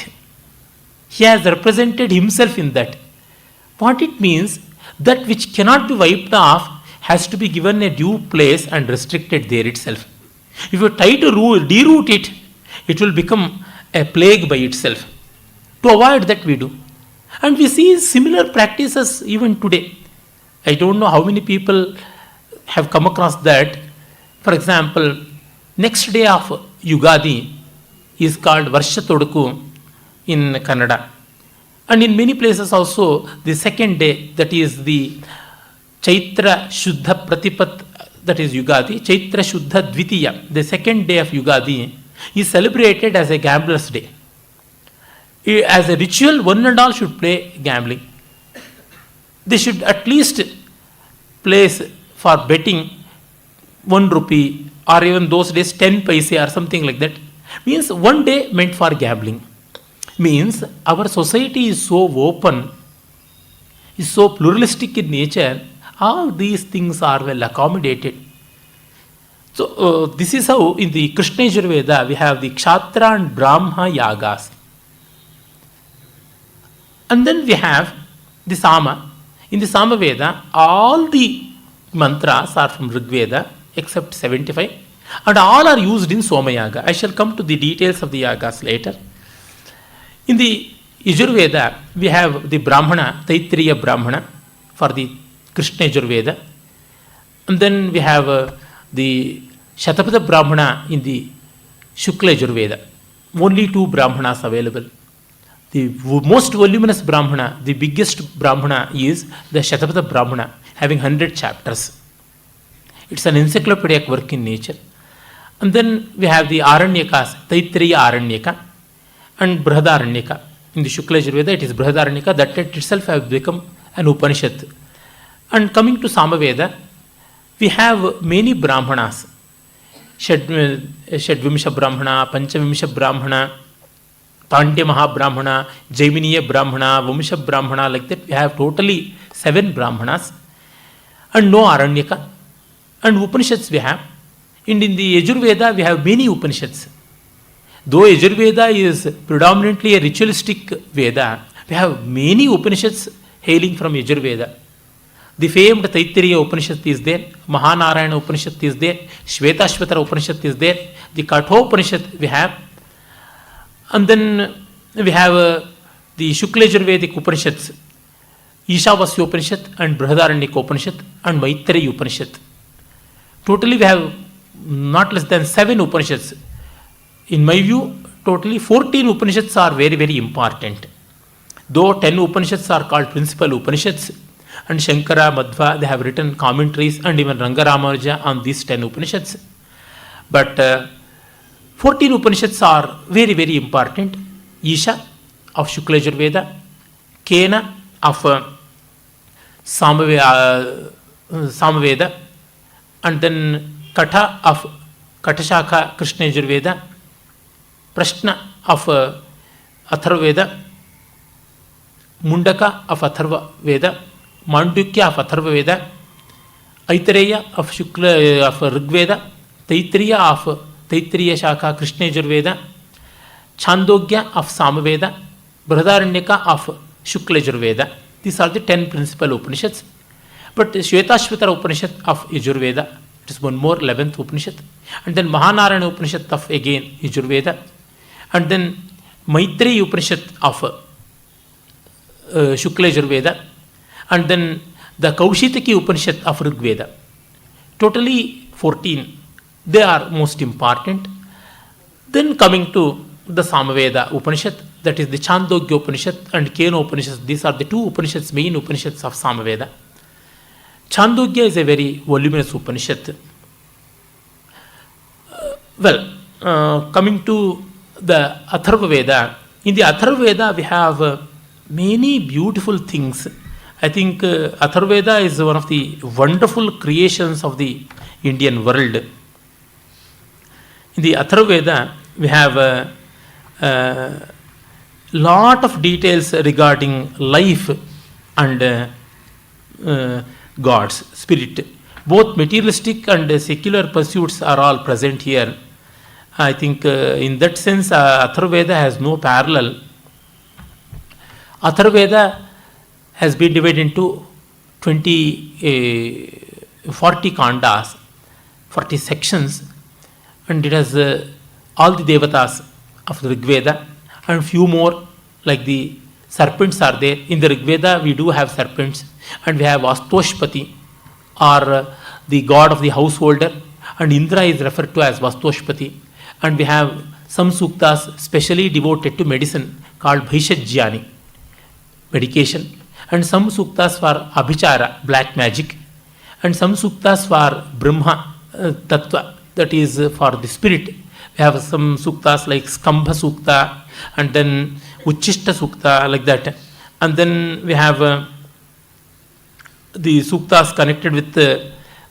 He has represented himself in that. What it means, that which cannot be wiped off has to be given a due place and restricted there itself. If you try to deroot it, it will become a plague by itself. To avoid that we do. And we see similar practices even today. I don't know how many people have come across that. For example, next day of Yugadi is called Varsha Toduku in Kannada. And in many places also, the second day, that is the Chaitra Shuddha Pratipat, that is Yugadi, Chaitra Shuddha Dvitiya, the second day of Yugadi, is celebrated as a gambler's day. As a ritual, one and all should play gambling. They should at least place for betting 1 rupee, or even those days 10 paise or something like that. Means one day meant for gambling. Means our society is so open, is so pluralistic in nature, all these things are well accommodated. So, this is how in the Krishna Yajurveda we have the Kshatriya and Brahma yagas. And then we have the Sama. In the Sama Veda, all the mantras are from Rig Veda except 75, and all are used in Soma Yaga. I shall come to the details of the yagas later. In the Yajurveda, we have the Brahmana, Taittiriya Brahmana for the Krishna Yajurveda. And then we have the Shatavadhani Brahmana in the Shukla Yajurveda. Only 2 Brahmanas available. The most voluminous Brahmana, the biggest Brahmana is the Shatavadhani Brahmana, having 100 chapters. It's an encyclopedic work in nature. And then we have the Aranyakas, Taittiriya Aranyaka and Brihadaranyaka. In the Shukla Yajurveda, it is Brihadaranyaka that itself has become an Upanishad. And coming to Samaveda, we have many Brahmanas. Shadvimsha Brahmana, Panchavimsha Brahmana, Pandya Mahabrahmana, Jaiminiya Brahmana, Vamsha Brahmana, like that. We have totally 7 Brahmanas and no Aranyaka. And Upanishads we have. And in the Yajurveda, we have many Upanishads. Though Yajurveda is predominantly a ritualistic Veda, we have many Upanishads hailing from Yajurveda. The famed Taittiriya Upanishad is there, Mahanarayana Upanishad is there, Shvetashvatara Upanishad is there, the Katha Upanishad we have. And then we have the Shukla Yajurvedic Upanishads, Ishavasya Upanishad and Brihadaranyaka Upanishad and Maitreya Upanishad. Totally we have not less than 7 Upanishads. In my view, totally 14 Upanishads are very, very important. Though 10 Upanishads are called principal Upanishads, and Shankara, Madhva, they have written commentaries, and even Rangaramanuja on these 10 Upanishads. But 14 Upanishads are very, very important. Isha of Shukla Yajurveda, Kena of Samaveda, and then Katha of Katashaka Krishna Yajurveda, Prashna of Atharvaveda, Mundaka of Atharva Veda, Mandukya of Atharva Veda, Aitareya of Shukla of Rigveda, Taittiriya of Taittiriya Shaka Krishna Yajurveda, Chandogya of Samaveda, Brihadaranyaka of Shukla Yajurveda. These are the 10 principal Upanishads. But Shvetashvatara Upanishad of Yajurveda, it is one more, 11th Upanishad. And then Mahanarayana Upanishad of again Yajurveda. And then Maitreya Upanishad of Shukla Yajurveda. And then the Kaushitaki Upanishad of Rigveda. Totally 14. They are most important. Then coming to the Samaveda Upanishad, that is the Chandogya Upanishad and Kena Upanishad. These are the 2 Upanishads, main Upanishads of Samaveda. Chandogya is a very voluminous Upanishad. Coming to the Atharva Veda, in the Atharva Veda we have many beautiful things. I think Atharva Veda is one of the wonderful creations of the Indian world. In the Atharva Veda, we have a lot of details regarding life and God's spirit. Both materialistic and secular pursuits are all present here. I think in that sense, Atharva Veda has no parallel. Atharva Veda has been divided into 40 kandas, 40 sections, and it has all the devatas of the Rig Veda and few more, like the serpents are there. In the Rig Veda, we do have serpents, and we have Vastoshpati, or the god of the householder, and Indra is referred to as Vastoshpati. And we have some suktas specially devoted to medicine called Bhaishajyani, medication, and some suktas for Abhichara, black magic, and some suktas for Brahma Tattva, that is for the spirit. We have some suktas like Skambha Sukta and then Uchishta Sukta, like that. And then we have the suktas connected with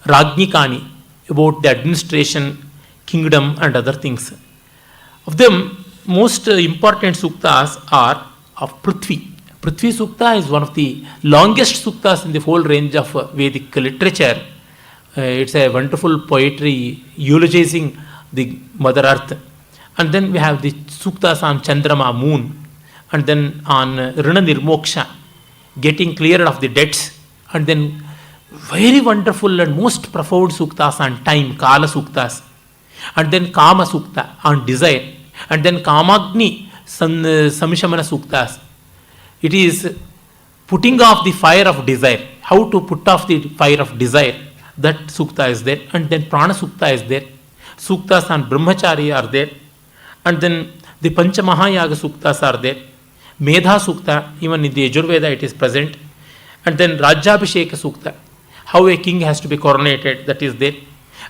Rajnikani, about the administration, kingdom, and other things. Of them, most important suktas are of Prithvi. Prithvi Sukta is one of the longest suktas in the whole range of Vedic literature. It's a wonderful poetry eulogizing the Mother Earth. And then we have the suktas on Chandrama, moon, and then on Rina Nirmoksha, getting cleared of the debts, and then very wonderful and most profound suktas on time, Kala Suktas, and then Kama Sukta on desire, and then Kamagni Samishamana Suktas. It is putting off the fire of desire, how to put off the fire of desire, that Sukta is there, and then Prana Sukta is there, Suktas on Brahmachari are there, and then the Pancha Mahayaga Suktas are there, Medha Sukta, even in the Yajurveda it is present, and then Rajabhisheka Sukta, how a king has to be coronated, that is there,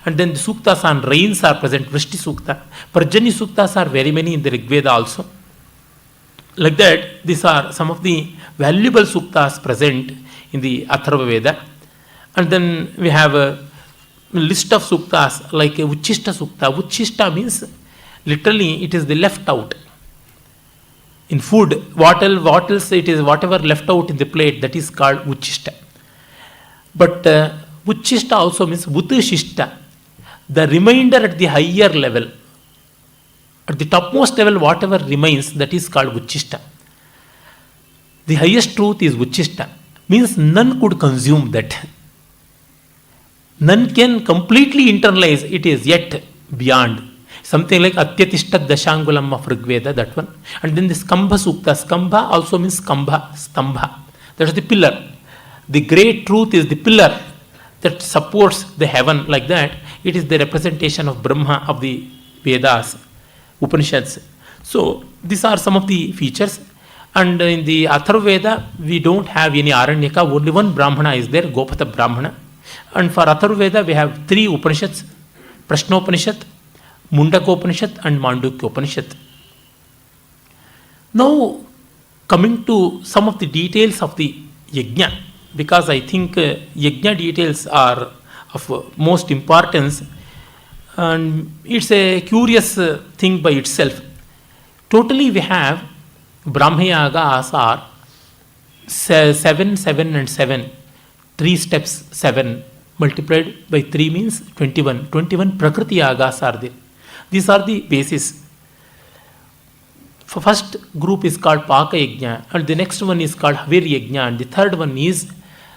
and then the Suktas on rains are present, Vrishti Sukta, Parjani Suktas are very many in the Rigveda also. Like that, these are some of the valuable suktas present in the Atharva Veda. And then we have a list of suktas like Uchishta Sukta. Uchishta means literally it is the left out. In food, what else it is, whatever left out in the plate, that is called Uchishta. But Uchishta also means Utshishta, the remainder at the higher level. At the topmost level, whatever remains, that is called Uchishta. The highest truth is Uchishta, means none could consume that. None can completely internalize, it is yet beyond. Something like Atyatishtat Dashangulam of Rigveda, that one. And then the Skambha Sukta. Skambha also means Skambha, Stambha. That is the pillar. The great truth is the pillar that supports the heaven, like that. It is the representation of Brahma of the Vedas, Upanishads. So these are some of the features. And in the Atharva Veda, we don't have any Aranyaka, only one Brahmana is there, Gopata Brahmana. And for Atharva Veda, we have three Upanishads, Prashnopanishad, Mundakopanishad and Mandukya Upanishad. Now, coming to some of the details of the Yajna, because I think Yajna details are of most importance, and it's a curious thing by itself. Totally, we have Brahma Yagas are 7, 7 and 7. 3 steps, 7 multiplied by 3 means 21. 21 Prakriti Yagas are there. These are the basis. First group is called Paka Yajna, and the next one is called Havir Yajna, and the third one is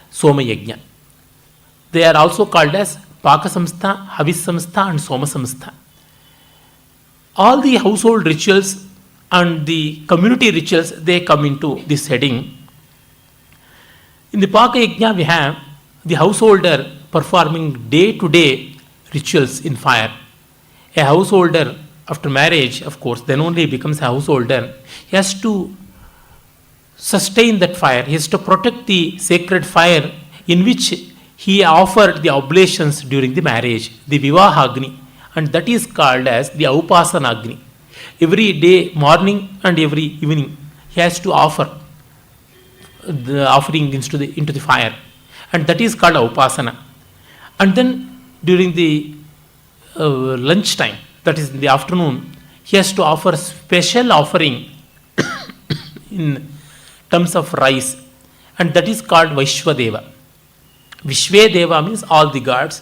Soma Yajna. They are also called as Paka Samstha, Havis Samstha and Soma Samstha. All the household rituals and the community rituals, they come into this heading. In the Paka Yajna, we have the householder performing day-to-day rituals in fire. A householder, after marriage, of course, then only becomes a householder. He has to sustain that fire. He has to protect the sacred fire in which he offered the oblations during the marriage, the Vivaha Agni, and that is called as the Upasana Agni. Every day, morning and every evening, he has to offer the offering into the fire, and that is called Upasana. And then during the lunch time, that is in the afternoon, he has to offer special offering in terms of rice, and that is called Vaishwadeva. Vishvedeva means all the gods.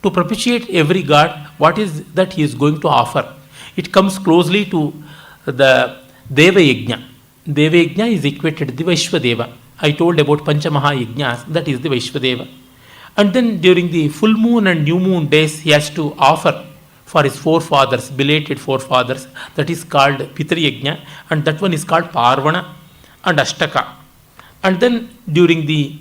To propitiate every god, what is that he is going to offer? It comes closely to the Deva Yajna. Deva Yajna is equated to the Vaishwadeva. I told about Panchamaha Yajnas, that is the Vaishwadeva. And then during the full moon and new moon days, he has to offer for his forefathers, belated forefathers, that is called Pitri Yajna, and that one is called Parvana and Ashtaka. And then during the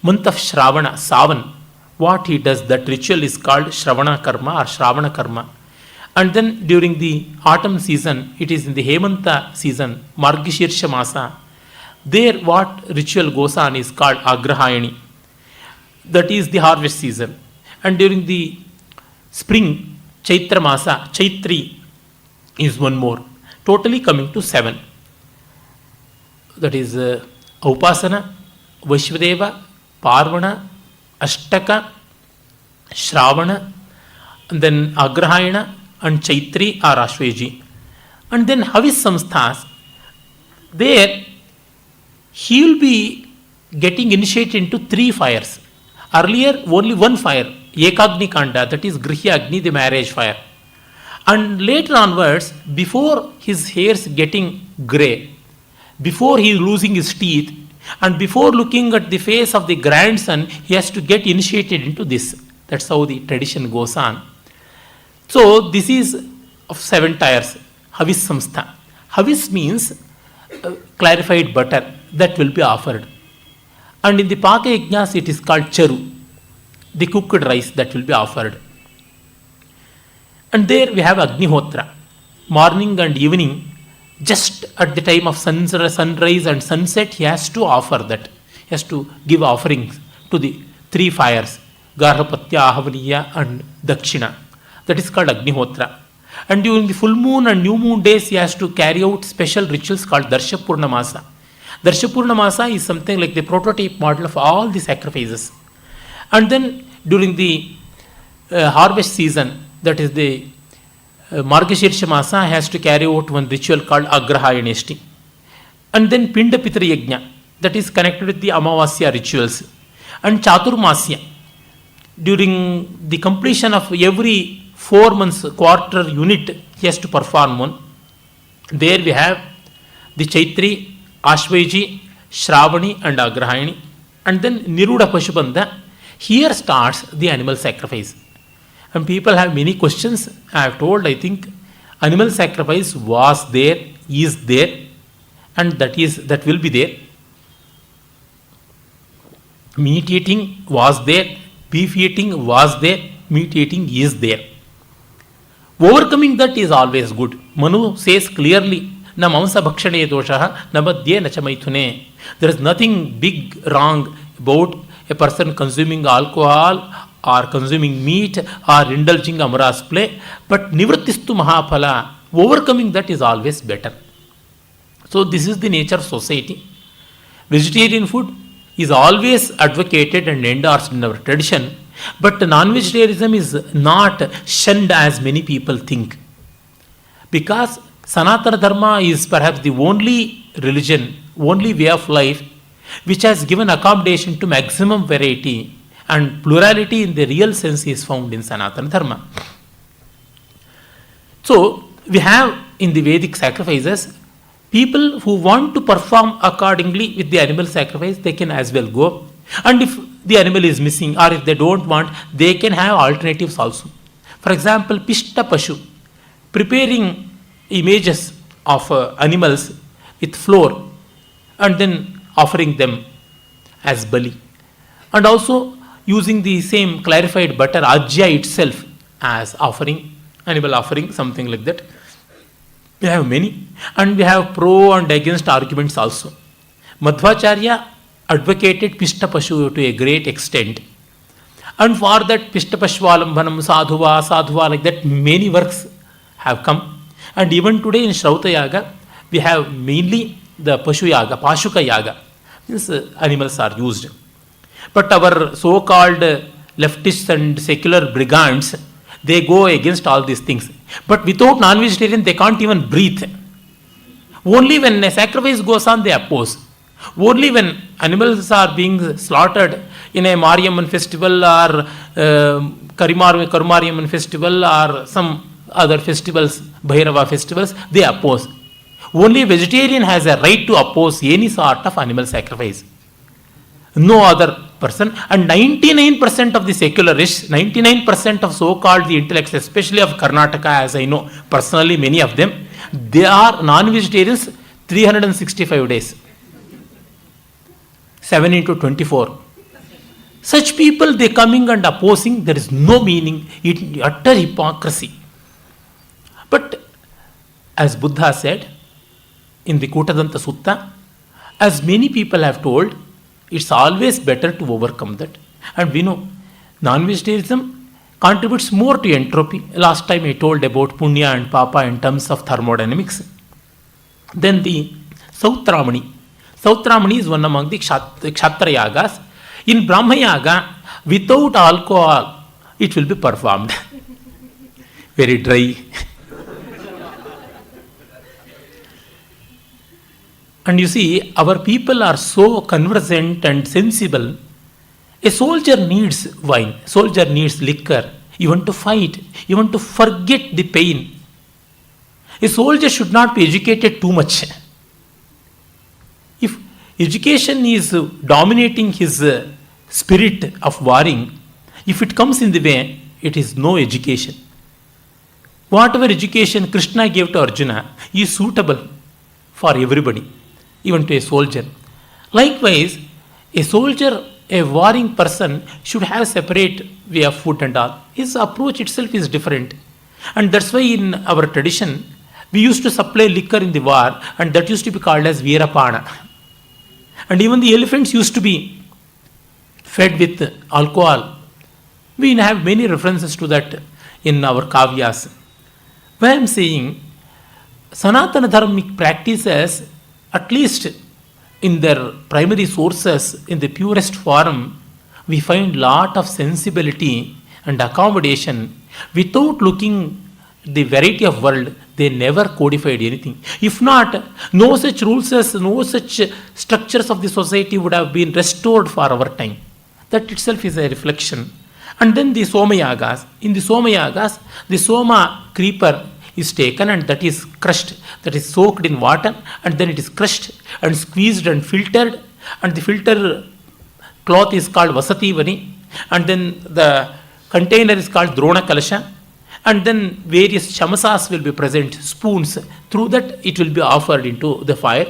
month of Shravana, Savan, what he does, that ritual is called Shravana Karma or Shravana Karma. And then during the autumn season, it is in the Hemanta season, Margashirsha Masa, there what ritual goes on is called Agrahayani. That is the harvest season. And during the spring, Chaitra Masa, Chaitri is one more. Totally coming to 7. That is Upasana, Vaishwadeva, Parvana, Ashtaka, Shravana, and then Agrahayana and Chaitri or Ashveji. And then Havis Samsthas, there he will be getting initiated into 3 fires. Earlier, only 1 fire, Ekagni Kanda, that is Grihya Agni, the marriage fire. And later onwards, before his hairs getting grey, before he is losing his teeth, and before looking at the face of the grandson, he has to get initiated into this. That's how the tradition goes on. So, this is of 7 tiers, Havis Samstha. Havis means clarified butter that will be offered. And in the Paka Yajnas, it is called Charu, the cooked rice that will be offered. And there we have Agnihotra, morning and evening, just at the time of sunrise and sunset, he has to offer that. He has to give offerings to the 3 fires, Garhapatya, Ahavaniya and Dakshina. That is called Agnihotra. And during the full moon and new moon days, he has to carry out special rituals called Darsha Purnamasa. Darsha Purnamasa is something like the prototype model of all the sacrifices. And then during the harvest season, that is the Margashirsha Masa, has to carry out one ritual called Agrahayaneshti. And then Pinda Pitra Yajna, that is connected with the Amavasya rituals. And Chaturmasya, during the completion of every 4 months quarter unit, he has to perform one. There we have the Chaitri, Ashvaji, Shravani and Agrahayani. And then Niruda Pashubandha. Here starts the animal sacrifice. And people have many questions. I have told, I think, animal sacrifice was there, is there, and that will be there. Meat eating was there, beef eating was there, meat eating is there. Overcoming that is always good. Manu says clearly, na mamsa bhakshane doshaha, na madhye na cha maithune. There is nothing big wrong about a person consuming alcohol or consuming meat or indulging amaras play, but nivrittistu mahaphala, overcoming that is always better. So this is the nature of society. Vegetarian food is always advocated and endorsed in our tradition, but non-vegetarianism is not shunned as many people think. Because Sanatana Dharma is perhaps the only religion, only way of life, which has given accommodation to maximum variety, and plurality in the real sense is found in Sanatana Dharma. So, we have in the Vedic sacrifices, people who want to perform accordingly with the animal sacrifice, they can as well go. And if the animal is missing or if they don't want, they can have alternatives also. For example, Pishta Pashu, preparing images of animals with flour and then offering them as bali. And also using the same clarified butter, ajya itself, as offering, animal offering, something like that. We have many. And we have pro and against arguments also. Madhvacharya advocated Pishta Pashu to a great extent. And for that Pishta Pashvalambhanam, Sadhuva, like that, many works have come. And even today in Shrauta Yaga, we have mainly the Pashu Yaga, Pashuka Yaga. These animals are used. But our so-called leftists and secular brigands, they go against all these things. But without non-vegetarian, they can't even breathe. Only when a sacrifice goes on, they oppose. Only when animals are being slaughtered in a Mariamman festival or Karumariamman festival or some other festivals, Bhairava festivals, they oppose. Only a vegetarian has a right to oppose any sort of animal sacrifice. No other person. And 99% of the secularists, 99% of so-called the intellects, especially of Karnataka, as I know personally, many of them, they are non-vegetarians 365 days. 7 into 24. Such people, they coming and opposing, there is no meaning, it utter hypocrisy. But as Buddha said in the Kutadanta Sutta, as many people have told, it's always better to overcome that. And we know non-vegetarianism contributes more to entropy. Last time I told about Punya and Papa in terms of thermodynamics. Then the Sautramani. Sautramani is one among the Kshatra Yagas. In Brahma Yaga, without alcohol, it will be performed. Very dry. And you see, our people are so conversant and sensible. A soldier needs wine, soldier needs liquor, even to fight, even to forget the pain. A soldier should not be educated too much. If education is dominating his spirit of warring, if it comes in the way, it is no education. Whatever education Krishna gave to Arjuna is suitable for everybody, even to a soldier. Likewise, a soldier, a warring person should have separate way of food and all. His approach itself is different. And that's why in our tradition, we used to supply liquor in the war, and that used to be called as Veerapana. And even the elephants used to be fed with alcohol. We have many references to that in our kavyas. Why I am saying, Sanatana Dharmic practices, at least in their primary sources, in the purest form, we find lot of sensibility and accommodation. Without looking the variety of world, they never codified anything. If not, no such rules, no such structures of the society would have been restored for our time. That itself is a reflection. And then the Somayagas. In the Somayagas, the Soma creeper is taken and that is crushed, that is soaked in water, and then it is crushed and squeezed and filtered, and the filter cloth is called Vasativani, and then the container is called Drona Kalasha, and then various chamasas will be present, spoons. Through that it will be offered into the fire.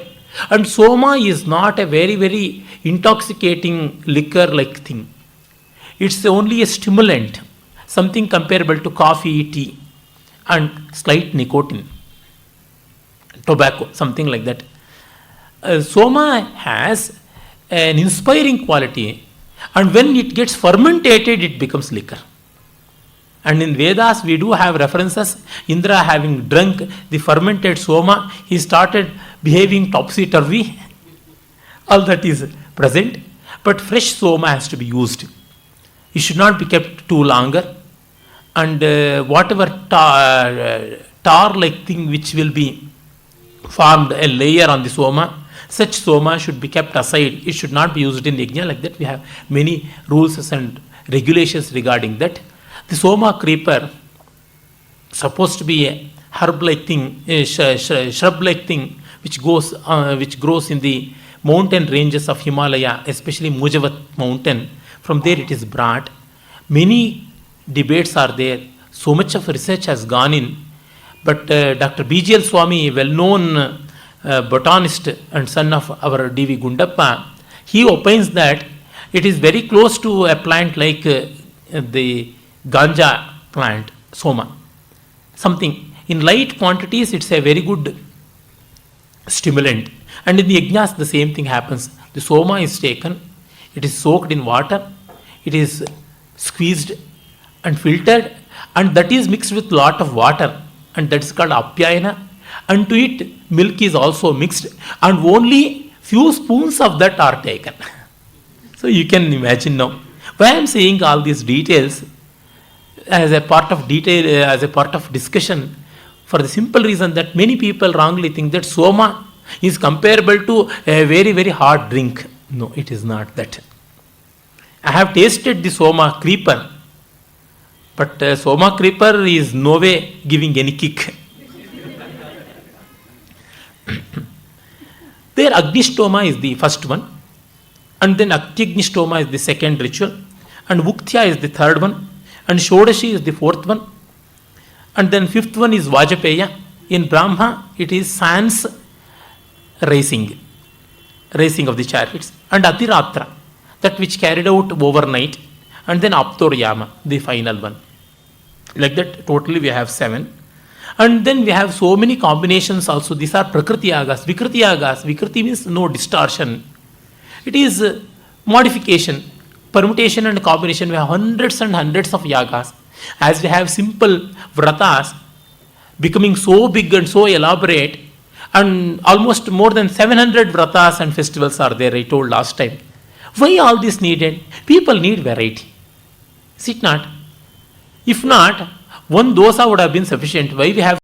And Soma is not a very, very intoxicating liquor-like thing. It's only a stimulant, something comparable to coffee, tea, and slight nicotine, tobacco, something like that. Soma has an inspiring quality, and when it gets fermented, it becomes liquor. And in Vedas, we do have references. Indra, having drunk the fermented Soma, he started behaving topsy-turvy. All that is present. But fresh Soma has to be used. It should not be kept too longer. And whatever tar-like thing which will be formed a layer on the Soma, such Soma should be kept aside. It should not be used in Yajna like that. We have many rules and regulations regarding that. The Soma creeper, supposed to be a herb-like thing, a shrub-like thing, which grows in the mountain ranges of Himalaya, especially Mujavat mountain. From there it is brought. Many debates are there. So much of research has gone in. But Dr. B.G.L. Swami, well-known botanist and son of our D.V. Gundappa, he opines that it is very close to a plant like the ganja plant, Soma. Something. In light quantities, it's a very good stimulant. And in the yajnas, the same thing happens. The Soma is taken, it is soaked in water, it is squeezed and filtered, and that is mixed with lot of water, and that is called apyayana. And to it, milk is also mixed, and only few spoons of that are taken. So you can imagine now. Why I am saying all these details as a part of discussion, for the simple reason that many people wrongly think that Soma is comparable to a very, very hard drink. No, it is not that. I have tasted the Soma creeper, but Soma creeper is no way giving any kick. There Agnishtoma is the first one, and then Atyagnishtoma is the second ritual, and Vuktya is the third one, and Shodashi is the fourth one, and then fifth one is Vajapeya. In Brahma, it is sans racing of the chariots, and Atiratra, that which carried out overnight, and then Aptoryama, the final one. Like that, totally we have 7. And then we have so many combinations also. These are Prakriti Yagas, Vikriti Yagas. Vikriti means no distortion. It is modification, permutation and combination. We have hundreds and hundreds of yagas. As we have simple vratas becoming so big and so elaborate, and almost more than 700 vratas and festivals are there, I told last time. Why all this needed? People need variety. Is it not? If not, one dosa would have been sufficient. Why we have